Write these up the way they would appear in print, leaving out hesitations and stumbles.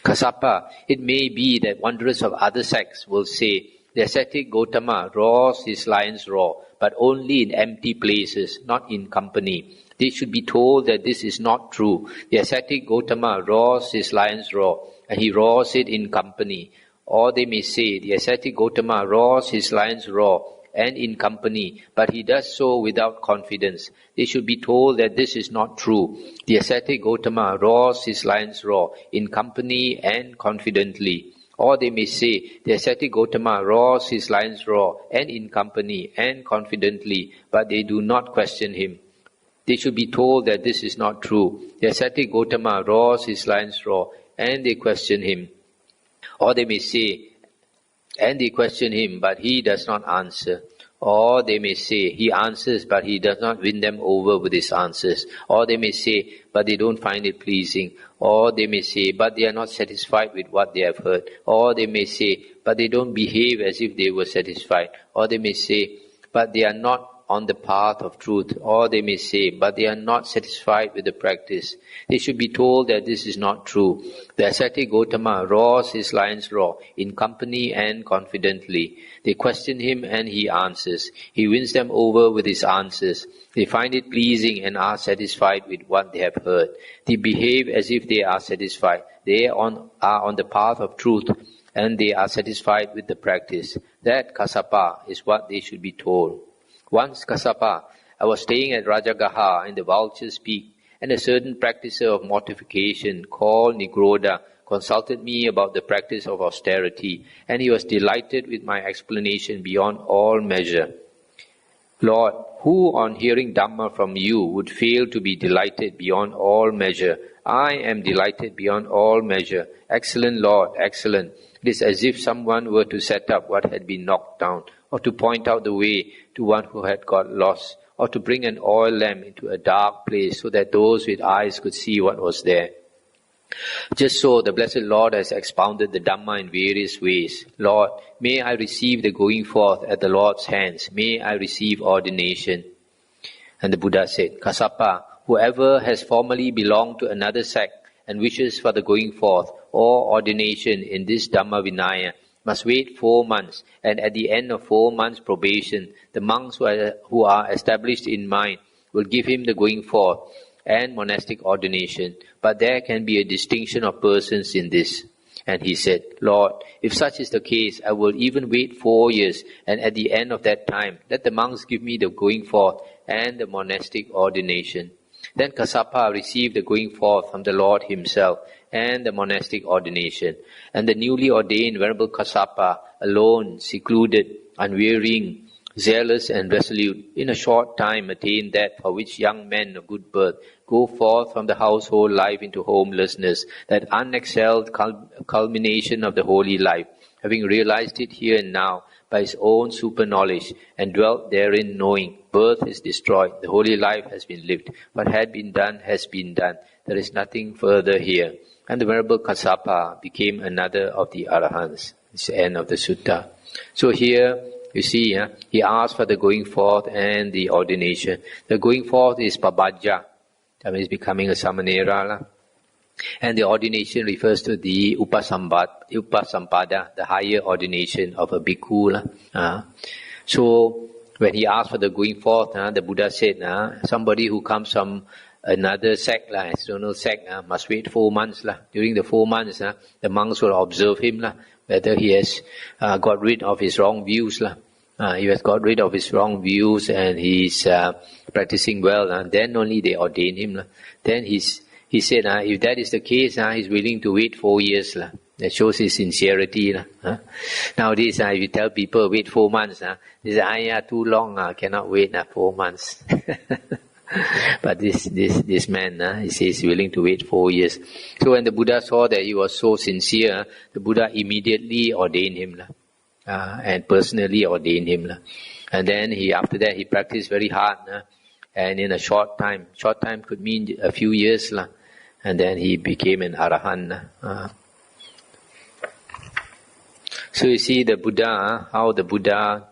Kassapa, it may be that wanderers of other sects will say, the ascetic Gautama roars his lion's roar, but only in empty places, not in company. They should be told that this is not true. The ascetic Gautama roars his lion's roar, and he roars it in company. Or they may say, the ascetic Gautama roars his lion's roar, and in company, but he does so without confidence. They should be told that this is not true. The ascetic Gautama roars his lion's roar, in company and confidently. Or they may say, the ascetic Gautama roars his lion's roar, and in company and confidently, but they do not question him. They should be told that this is not true. The ascetic Gautama roars his lion's roar, and they question him. Or they may say, and they question him, but he does not answer. Or they may say, he answers, but he does not win them over with his answers. Or they may say, but they don't find it pleasing. Or they may say, but they are not satisfied with what they have heard. Or they may say, but they don't behave as if they were satisfied. Or they may say, but they are not on the path of truth. Or they may say, but they are not satisfied with the practice. They should be told that this is not true. The ascetic Gautama roars his lion's roar, in company and confidently. They question him and he answers. He wins them over with his answers. They find it pleasing and are satisfied with what they have heard. They behave as if they are satisfied. They are on the path of truth, and they are satisfied with the practice. That Kassapa is what they should be told. Once, Kassapa, I was staying at Rajagaha in the Vulture's Peak, and a certain practicer of mortification called Nigrodha consulted me about the practice of austerity, and he was delighted with my explanation beyond all measure. Lord, who on hearing Dhamma from you would fail to be delighted beyond all measure? I am delighted beyond all measure. Excellent Lord, excellent. It is as if someone were to set up what had been knocked down, or to point out the way to one who had got lost, or to bring an oil lamp into a dark place so that those with eyes could see what was there. Just so, the Blessed Lord has expounded the Dhamma in various ways. Lord, may I receive the going forth at the Lord's hands. May I receive ordination. And the Buddha said, Kassapa, whoever has formerly belonged to another sect and wishes for the going forth or ordination in this Dhamma Vinaya must wait 4 months, and at the end of 4 months' probation, the monks who are established in mind will give him the going forth and monastic ordination. But there can be a distinction of persons in this. And he said, Lord, if such is the case, I will even wait 4 years, and at the end of that time, let the monks give me the going forth and the monastic ordination. Then Kassapa received the going forth from the Lord himself and the monastic ordination. And the newly ordained Venerable Kassapa, alone, secluded, unwearying, zealous and resolute, in a short time attained that for which young men of good birth go forth from the household life into homelessness, that unexcelled culmination of the holy life, having realized it here and now by his own super knowledge and dwelt therein, knowing birth is destroyed, the holy life has been lived, what had been done has been done, there is nothing further here. And the Venerable Kassapa became another of the Arahants. It's the end of the sutta. So here, you see, he asked for the going forth and the ordination. The going forth is pabajja, that means becoming a samanera. And the ordination refers to the upasampada, the higher ordination of a bhikkhu. So, when he asked for the going forth, the Buddha said, somebody who comes from another sect, external sect, must wait 4 months. During the 4 months, the monks will observe him, whether he has got rid of his wrong views. He has got rid of his wrong views and he's practicing well, and then only they ordain him. Then he said, if that is the case, he's willing to wait 4 years. That shows his sincerity. Nowadays, if you tell people wait 4 months, they say, too long, cannot wait 4 months. But this man, he says he's willing to wait 4 years. So when the Buddha saw that he was so sincere, the Buddha immediately ordained him, and personally ordained him. And then after that he practiced very hard, and in a short time could mean a few years, and then he became an Arahant. So you see the Buddha, how the Buddha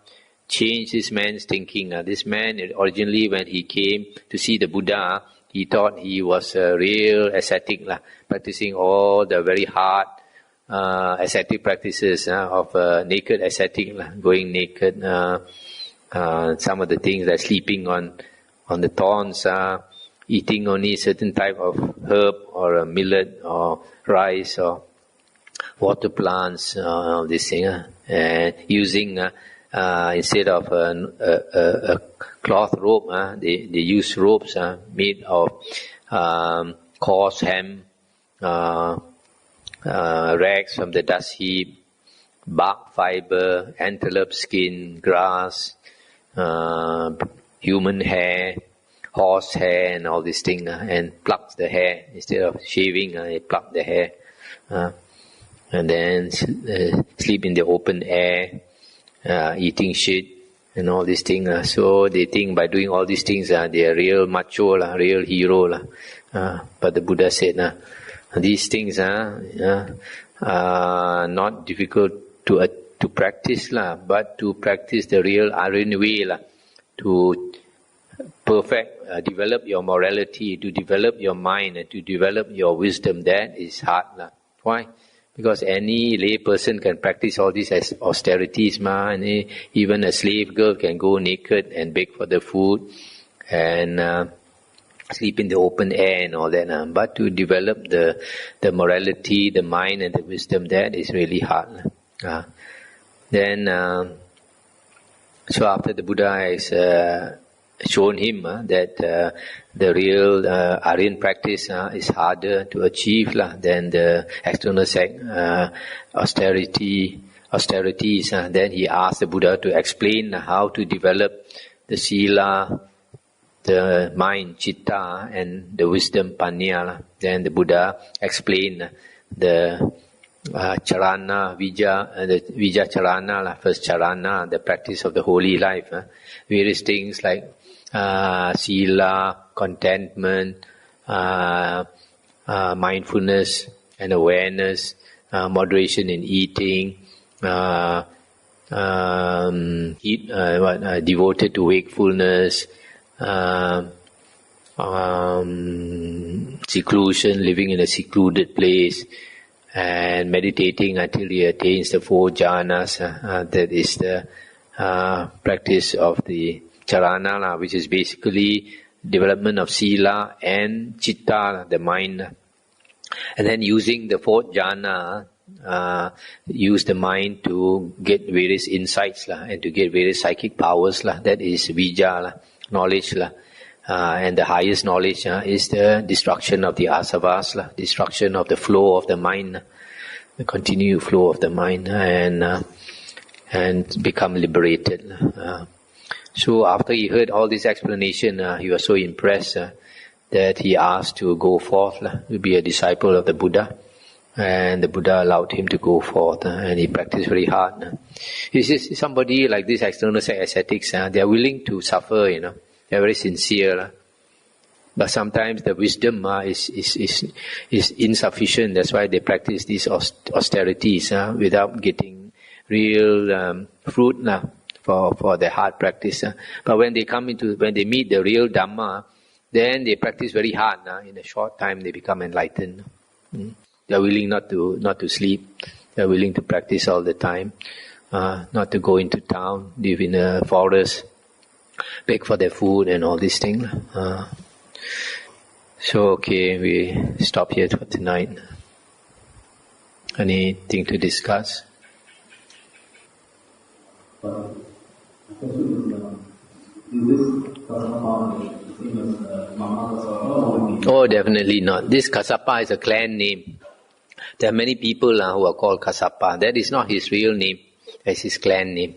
changed this man's thinking. This man, originally when he came to see the Buddha, he thought he was a real ascetic, practicing all the very hard ascetic practices of a naked ascetic, going naked, some of the things like sleeping on the thorns, eating only certain type of herb or a millet or rice or water plants, this thing, and using instead of a cloth robe, they use ropes made of coarse hemp, rags from the dust heap, bark fiber, antelope skin, grass, human hair, horse hair, and all these things, and plucks the hair instead of shaving. They pluck the hair, and then sleep in the open air, eating shit, and all these things. So they think by doing all these things, they are real macho, real hero. But the Buddha said, these things are not difficult to practice, but to practice the real Aryan way, to perfect, develop your morality, to develop your mind, and to develop your wisdom. That is hard. Why? Because any lay person can practice all these austerities, and even a slave girl can go naked and beg for the food and sleep in the open air and all that. But to develop the morality, the mind, and the wisdom, that is really hard. Then, so after the Buddha has shown him that the real Aryan practice is harder to achieve than the external austerities, then he asked the Buddha to explain how to develop the sila, the mind, citta, and the wisdom, panya. Then the Buddha explained the charana, the vija charana, first charana, the practice of the holy life. Various things like sila, contentment, mindfulness and awareness, moderation in eating, devoted to wakefulness, seclusion, living in a secluded place, and meditating until he attains the 4 jhanas. That is the practice of the charana, which is basically development of sila and citta, the mind. And then using the 4th jhana, use the mind to get various insights and to get various psychic powers. That is vijja, knowledge. And the highest knowledge is the destruction of the asavas, destruction of the flow of the mind, the continued flow of the mind, and become liberated. So after he heard all this explanation, he was so impressed that he asked to go forth to be a disciple of the Buddha. And the Buddha allowed him to go forth, and he practiced very hard. He says somebody like this external ascetics, they are willing to suffer, They are very sincere, but sometimes the wisdom is insufficient. That's why they practice these austerities without getting real fruit for their hard practice. But when they meet the real Dhamma, then they practice very hard. In a short time, they become enlightened. They are willing not to sleep. They are willing to practice all the time, not to go into town, live in a forest, beg for their food and all these things. So okay, we stop here for tonight. Anything to discuss? Oh, definitely not. This Kassapa is a clan name. There are many people who are called Kassapa. That is not his real name. That's his clan name.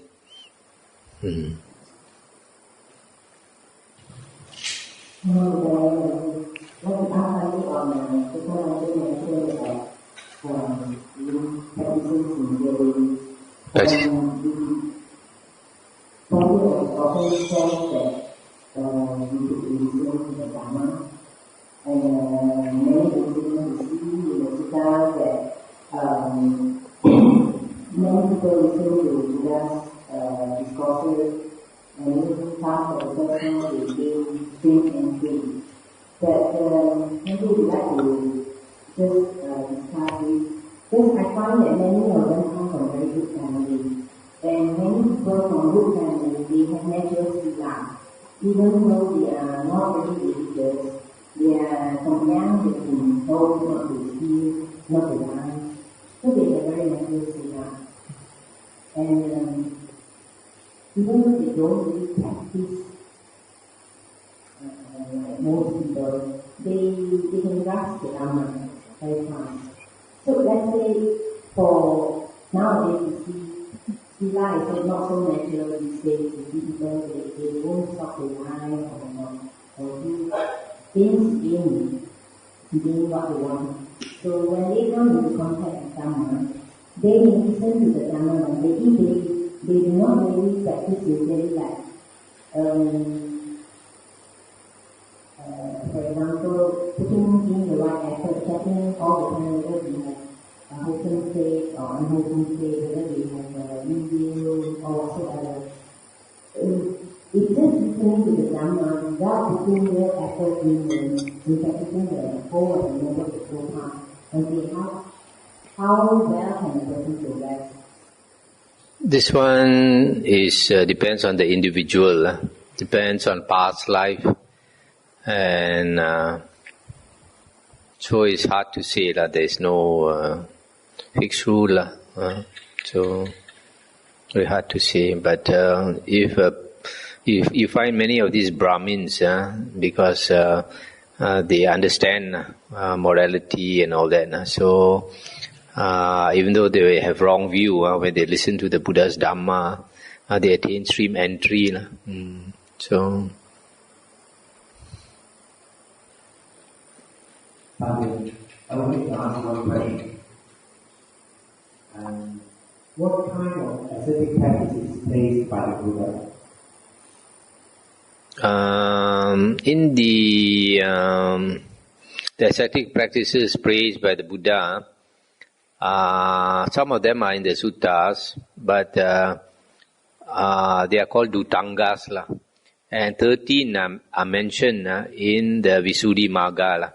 And even part of the personal will think and feel that maybe we'd like to just discuss this. Because I find that many of them come from very good families. And many people from good families, they have natural sila. Even though they are not very religious, they are from young, they've been told not to steal, not to lie. So they have very natural sila. And even though they don't really practice, like most people, they can grasp the Dhamma very fast. So let's say for nowadays you see sila is not so natural these days. You see people they won't stop to lie or do things in what they want. So when they come into contact with Dhamma, they listen to the Dhamma, and they do not really practice it, like for example, putting in the right effort, checking all the time whether we have a wholesome state or unwholesome state, whether we have evil or whatsoever. It's just listening to the Dhamma without putting real effort in practicing the whole of the Noble Eightfold Path. And see how well can a person progress. This one is depends on the individual, depends on past life. And so it's hard to say that there is no fixed rule. So very hard to say. But if you find many of these Brahmins, because they understand morality and all that, so even though they have wrong view, when they listen to the Buddha's Dhamma, they attain stream entry. So. I would like to ask one question. What kind of ascetic practices placed by the Buddha? In the ascetic practices praised by the Buddha, some of them are in the suttas, but they are called dutangas, and 13 are mentioned in the Visuddhimagga.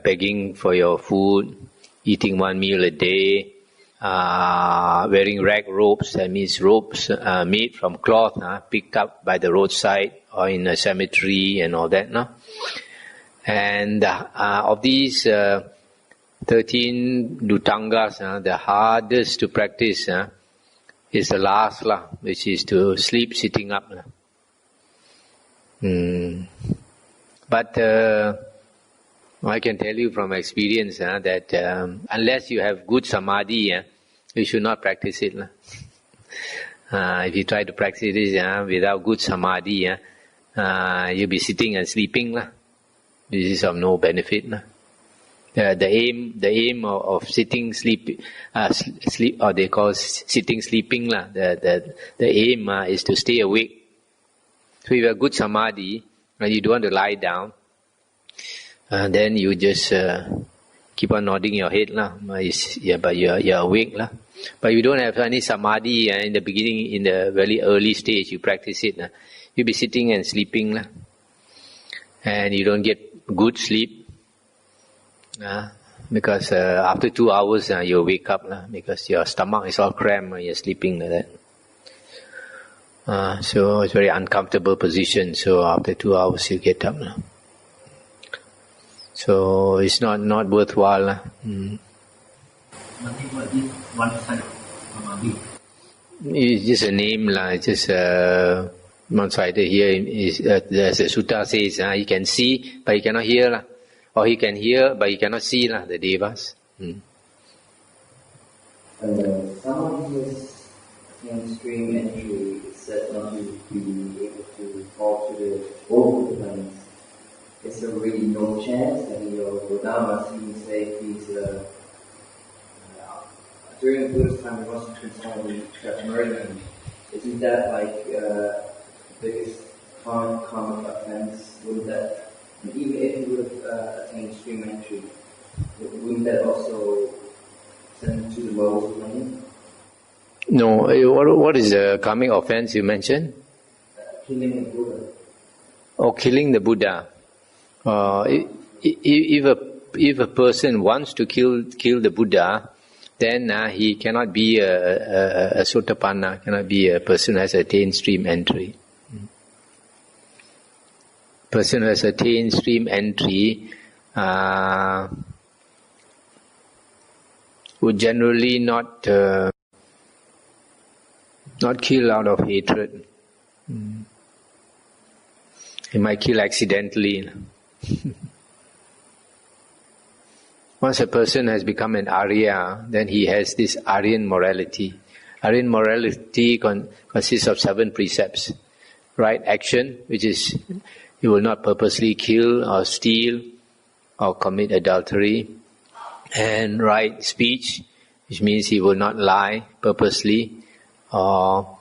Begging for your food, eating one meal a day, wearing rag robes, that means robes made from cloth, picked up by the roadside or in a cemetery and all that. And of these 13 dutangas, the hardest to practice is the last, which is to sleep sitting up. But I can tell you from experience that unless you have good samadhi, you should not practice it. If you try to practice this without good samadhi, you'll be sitting and sleeping. This is of no benefit. The aim of sitting, sleep, or they call sitting, sleeping. The aim is to stay awake. So if you have good samadhi and you don't want to lie down, then you just keep on nodding your head, but you're awake. But you don't have any samadhi in the beginning, in the very early stage, you practice it. You'll be sitting and sleeping, and you don't get good sleep, because after 2 hours you wake up, because your stomach is all cramped and you're sleeping like that. So it's a very uncomfortable position, so after 2 hours you get up. So it's not worthwhile. It's just a name, it's just one-sided here. As the sutta says, he can see but he cannot hear, or he can hear but he cannot see, the devas. Someone who has mainstream entry is said not to be able to fall to the vocal planes. Is there really no chance? I mean, your Dhamma seems to say he's during Buddha's time there wasn't transforming murdering. Isn't that like the biggest karmic offense? Wouldn't that, even if he would have attained stream entry, wouldn't that also send him to the lowest plane? No, what is the karmic offense you mentioned? Killing the Buddha. Oh, killing the Buddha. If a person wants to kill the Buddha, then he cannot be a Sotapanna, cannot be a person who has attained stream entry. Person who has attained stream entry would generally not kill out of hatred. He might kill accidentally. Once a person has become an Arya, then he has this Aryan morality. Aryan morality consists of 7 precepts. Right action, which is he will not purposely kill or steal or commit adultery. And right speech, which means he will not lie purposely or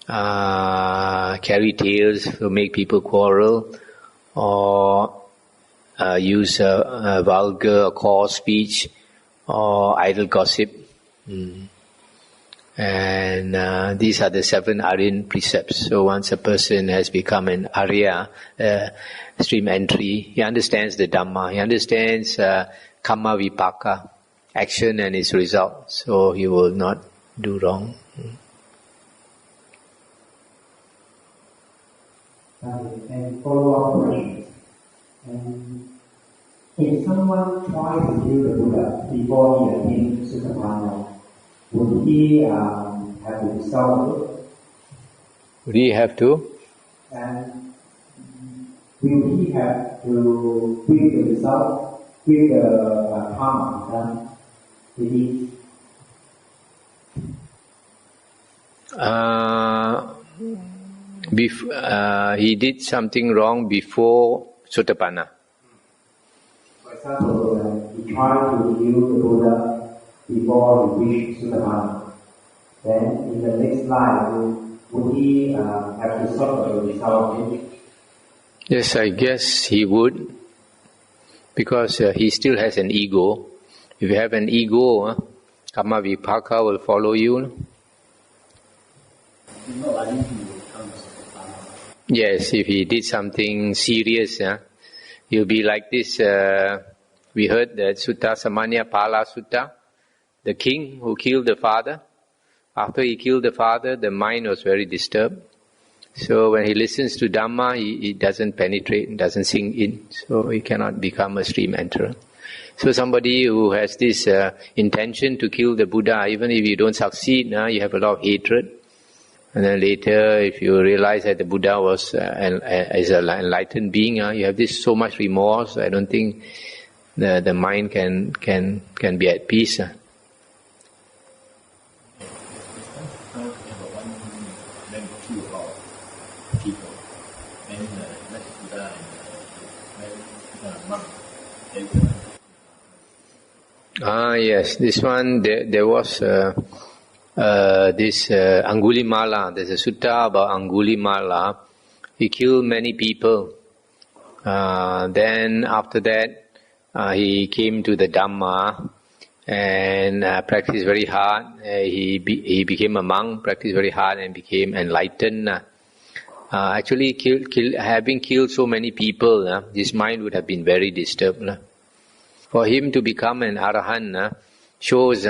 carry tales to make people quarrel or use vulgar or coarse speech or idle gossip. And these are the 7 Aryan precepts. So once a person has become an Arya, stream entry, he understands the Dhamma, he understands Kamma Vipaka, action and its result, so he will not do wrong. And follow-up question. If someone tries to kill the Buddha before he attains Sotapanna, would he have to result? Would he have to? And will he have to give the result, give the karma done? He did something wrong before Sotapanna. For example, he tried to kill the Buddha before he reached Sotapanna. Then in the next life, would he have to suffer the result? Yes, I guess he would, because he still has an ego. If you have an ego, Kamma Vipaka will follow you. Yes, if he did something serious, he'll be like this. We heard that Sutta Samanya Pala Sutta, the king who killed the father. After he killed the father, the mind was very disturbed. So when he listens to Dhamma, he doesn't penetrate, doesn't sink in. So he cannot become a stream enterer. So somebody who has this intention to kill the Buddha, even if you don't succeed, you have a lot of hatred. And then later, if you realize that the Buddha was is an enlightened being, you have this so much remorse. I don't think the mind can be at peace. Yes, this one, there was this Angulimala. There's a sutta about Angulimala. He killed many people. Then after that, he came to the Dhamma and practiced very hard. He became a monk, practiced very hard and became enlightened. Actually, having killed so many people, his mind would have been very disturbed. For him to become an Arahant shows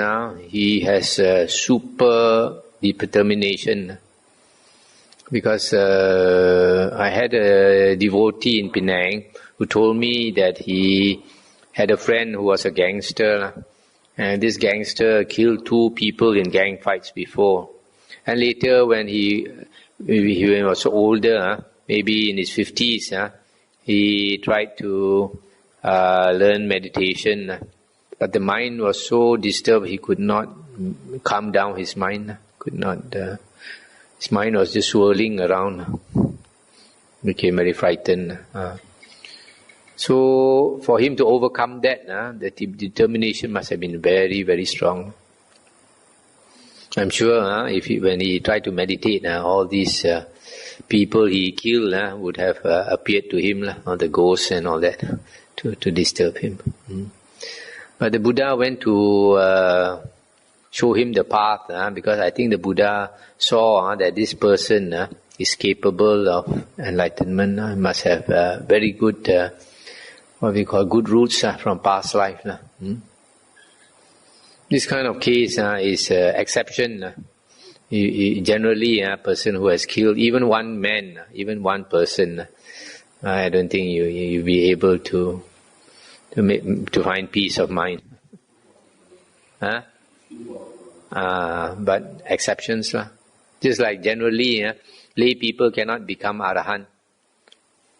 he has super determination. Because I had a devotee in Penang who told me that he had a friend who was a gangster, and this gangster killed 2 people in gang fights before. And later when he was older, maybe in his 50s, he tried to learn meditation, but the mind was so disturbed he could not calm down his mind. His mind was just swirling around. Became very frightened. So for him to overcome that, the determination must have been very, very strong. I'm sure when he tried to meditate, all these people he killed would have appeared to him, all the ghosts and all that, to disturb him. But the Buddha went to show him the path, because I think the Buddha saw that this person is capable of enlightenment, must have very good what we call good roots from past life. This kind of case is exception. Generally, a person who has killed even one man, even one person, I don't think you'll be able to find peace of mind. But exceptions. Just like generally, lay people cannot become arahant.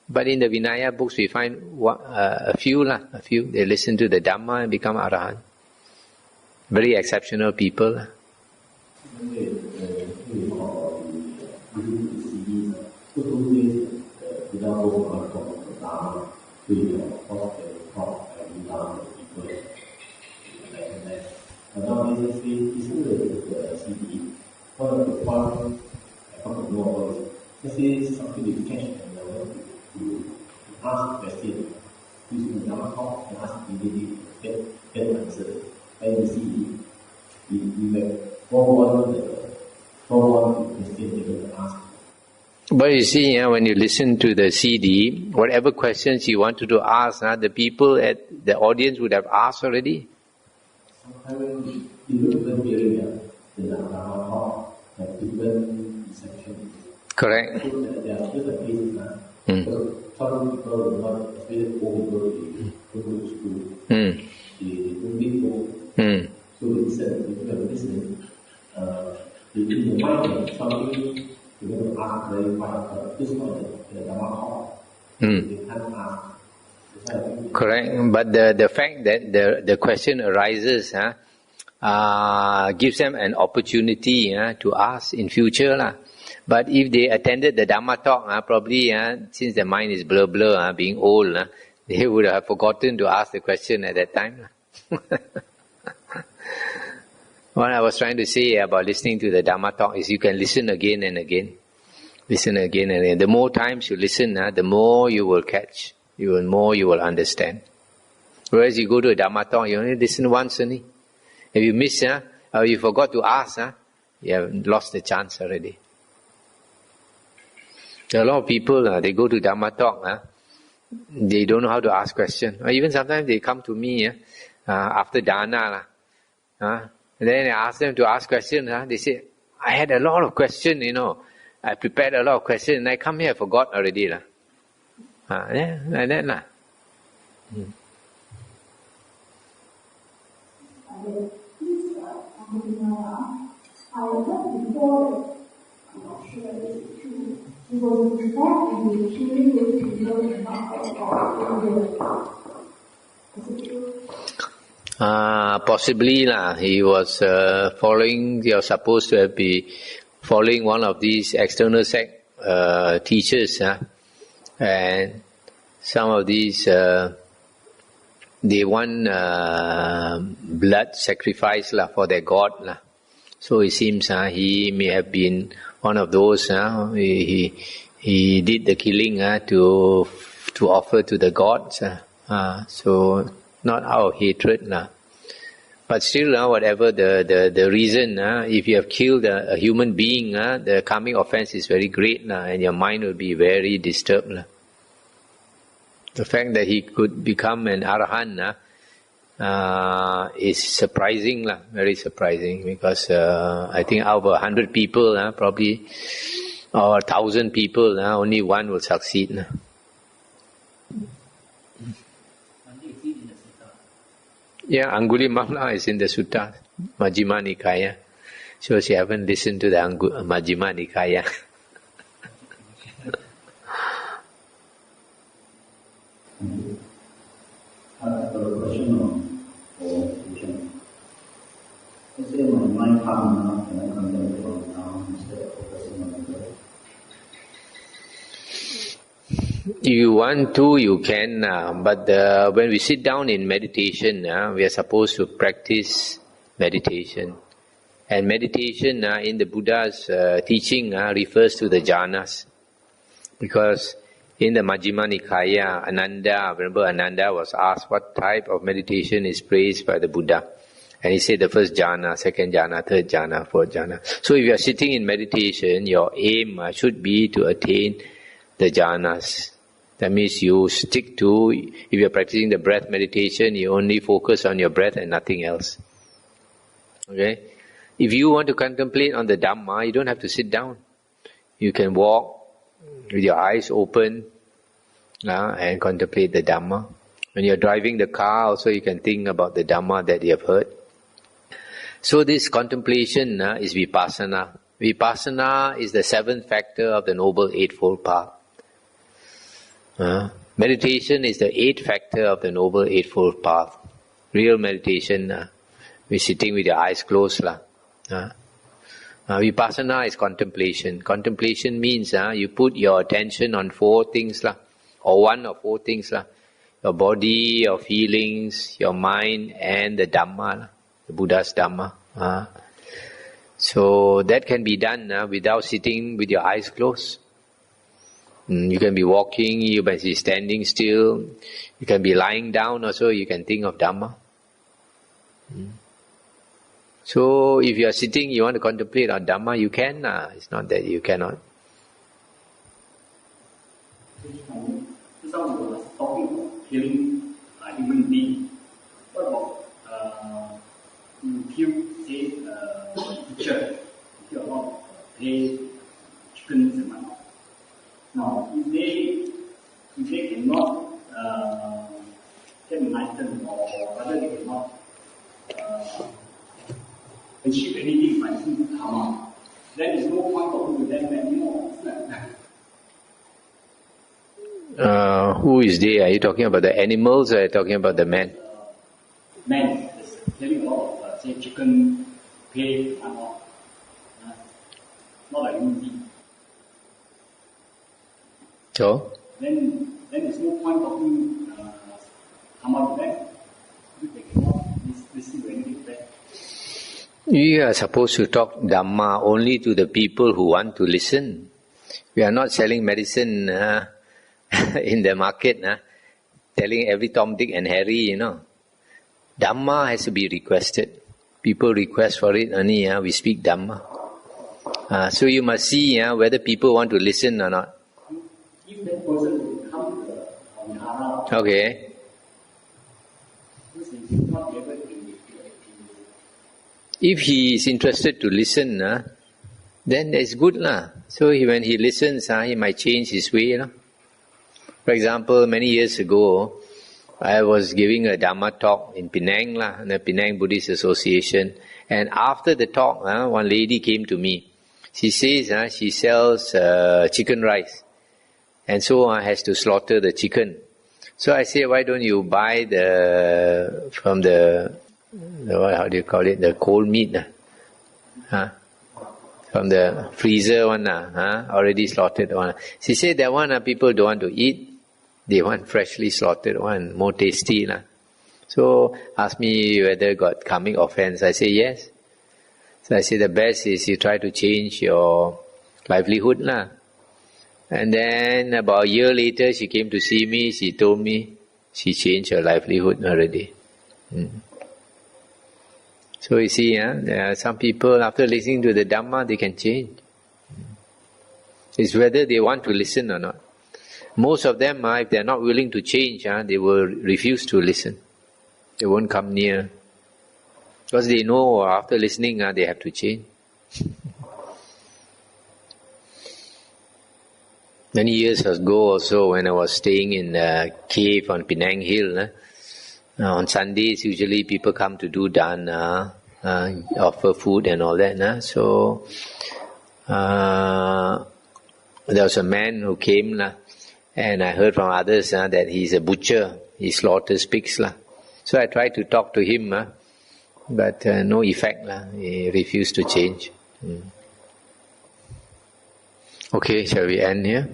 But in the Vinaya books, we find a few. They listen to the Dhamma and become arahant. Very exceptional people. Ask question using the Dhamma talk and ask immediately, get answer. And you see, we may forward the question they will ask. But you see, when you listen to the CD, whatever questions you wanted to ask, the people at the audience would have asked already. Sometimes different hearing the Dhamma talk have different reception. Correct. So there are different cases. Some people will not, especially old people, they go to school. They don't read book. So they listen, they in the mind something they want to ask very fast, this is not the Dhamma talk. They can't ask. Correct. But the fact that the question arises gives them an opportunity to ask in future. But if they attended the Dhamma talk, probably since their mind is blur, being old, they would have forgotten to ask the question at that time. What I was trying to say about listening to the Dhamma talk is you can listen again and again. Listen again and again. The more times you listen, the more you will catch. The more you will understand. Whereas you go to a Dhamma talk, you only listen once only. If you miss, or you forgot to ask, you have lost the chance already. There are a lot of people, they go to Dhamma talk, they don't know how to ask questions. Or even sometimes they come to me after dana. And then I ask them to ask questions. They say, I had a lot of questions, I prepared a lot of questions and I come here, I forgot already. Like that. I read before, I'm not sure if it's true. He was effectively killing those people and not Is it true? Possibly he was following. He was supposed to be following one of these external sect teachers, and some of these they want blood sacrifice for their god. So it seems he may have been one of those. He did the killing to offer to the gods. So not out of hatred. But still, whatever the reason, if you have killed a human being, the karmic offense is very great, and your mind will be very disturbed. The fact that he could become an arahant is surprising, very surprising, because I think out of 100 people, probably, or 1,000 people, only one will succeed. Yeah, Angulimala is in the Sutta, Majjhima Nikaya. So she haven't listened to the Majjhima Nikaya. I have a question on teaching. Let's say my mind calm enough and I come down to now instead of focusing on the breath. If you want to, you can. But when we sit down in meditation, we are supposed to practice meditation. And meditation in the Buddha's teaching refers to the jhanas. Because in the Majjhima Nikaya, Ananda was asked what type of meditation is praised by the Buddha. And he said the first jhana, second jhana, third jhana, fourth jhana. So if you are sitting in meditation, your aim should be to attain the jhanas. That means you stick to, if you're practicing the breath meditation, you only focus on your breath and nothing else. Okay? If you want to contemplate on the Dhamma, you don't have to sit down. You can walk with your eyes open and contemplate the Dhamma. When you're driving the car, also you can think about the Dhamma that you have heard. So this contemplation is Vipassana. Vipassana is the seventh factor of the Noble Eightfold Path. Meditation is the eighth factor of the Noble Eightfold Path. Real meditation, we're sitting with your eyes closed. Vipassana is contemplation. Contemplation means you put your attention on four things, or one of four things. Your body, your feelings, your mind, and the Dhamma, the Buddha's Dhamma. So that can be done without sitting with your eyes closed. You can be walking, you can be standing still, you can be lying down also, you can think of Dhamma. So if you are sitting, you want to contemplate on Dhamma, you can. It's not that you cannot. Some was talking about killing a human being. What about you kill, say, butcher, kill a lot of pay, chickens and whatnot. Now, if they cannot get enlightened, or rather they cannot achieve anything by seeing karma, then there's no point talking to them anymore. Who is they? Are you talking about the animals or are you talking about the man? Man is killing a lot of, say, chicken, pig, and all. Not like human being. So? Then there's no point talking karma to them. If they cannot listen to anything back. We are supposed to talk Dhamma only to the people who want to listen. We are not selling medicine in the market, telling every Tom, Dick and Harry, Dhamma has to be requested. People request for it, only we speak Dhamma. So you must see whether people want to listen or not. If that person will come to the Vihara, Okay. not able to If he is interested to listen, then that's good. So when he listens, he might change his way. For example, many years ago, I was giving a Dhamma talk in Penang, in the Penang Buddhist Association. And after the talk, one lady came to me. She says she sells chicken rice. And so has to slaughter the chicken. So I say, why don't you buy from the how do you call it, the cold meat, from the freezer one, already slaughtered one. She said that one people don't want to eat, they want freshly slaughtered one, more tasty. So asked me whether got coming offense. I say yes. So I say the best is you try to change your livelihood. And then about a year later she came to see me, she told me she changed her livelihood already. So you see, there are some people, after listening to the Dhamma, they can change. It's whether they want to listen or not. Most of them, if they are not willing to change, they will refuse to listen. They won't come near. Because they know after listening, they have to change. Many years ago also, when I was staying in a cave on Penang Hill, on Sundays, usually people come to do dana, offer food and all that. So, there was a man who came, and I heard from others that he's a butcher. He slaughters pigs. So I tried to talk to him, but no effect. He refused to change. Okay, shall we end here?